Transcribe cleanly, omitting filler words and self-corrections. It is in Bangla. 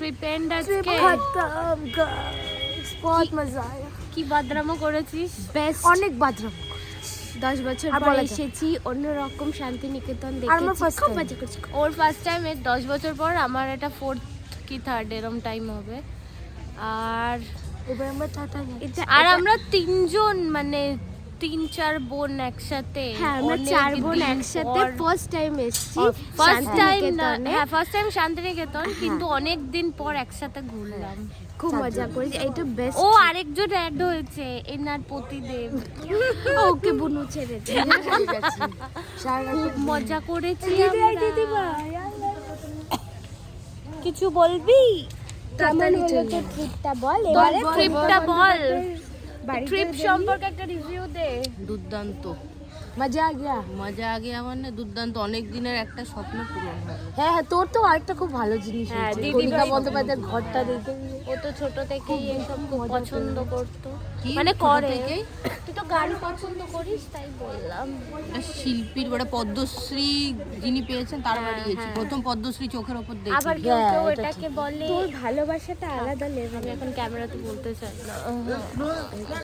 ट्रिप एंड আজকে बहुत मजा आया কি বাদরামো করেছিস बेस्ट অনেক বাদরামো 10 বছর আর পরে বলা যায়। এসেছি অন্যরকম শান্তিনিকেতন আর আমার দেখেছি first খুব time। মজা করছি ওর ফার্স্ট টাইম 10 বছর পর আমার এটা 4th কি 3rd এরম টাইম হবে আর এবার আমরা টাটা আর আমরা তিনজন মানে 3-4 বোন একসাথে হ্যাঁ আমরা অনেক চার বোন দিন একসাথে পর- ফার্স্ট টাইম এসেছি ফার্স্ট টাইম না শান্তিনিকেতনে। হ্যাঁ ফার্স্ট টাইম শান্তিনিকেতন কিন্তু অনেক দিন পর একসাথে ঘুরলাম খুব মজা করেছি এইটা বেস্ট ও আরেকজন অ্যাড হয়েছে এনার পতিদেব ওকে বুনু ছেড়ে দে খুব মজা করেছি দিদি আমরা। দিদিমা কিছু বলবি কেমন হলো তোর ট্রিপটা বল তোর ট্রিপটা বল বাড়িতে ট্রিপ গেলি? সম্পর্কে একটা রিভিউ দে দুর্দান্ত মজা আ গিয়া মজা আগে আমার না দুর্দান্ত অনেক দিনের একটা স্বপ্ন পূরণ হয় হ্যাঁ হ্যাঁ তোর তো আরেকটা খুব ভালো জিনিস হ্যাঁ, হয়েছে দিদি কণিকা ভাই- বন্দ্যোপাধ্যায়ের ঘরটা দেখে ও তো ছোট থেকেই এইসব খুব পছন্দ করতো কি? মানে ছোট করে থেকেই? তুই তো গান পছন্দ করিস তাই বললাম একটা শিল্পীর বড় পদ্মশ্রী যিনি পেয়েছেন তার বাড়ি গেছি হ্যাঁ। প্রথম পদ্মশ্রী চোখের ওপর আবার দেখি কেউ হ্যাঁ, কেউ এটা এটাকে বলে তোর ভালোবাসাটা আলাদা লেভেল আমি এখন ক্যামেরাতে বলতে চাই না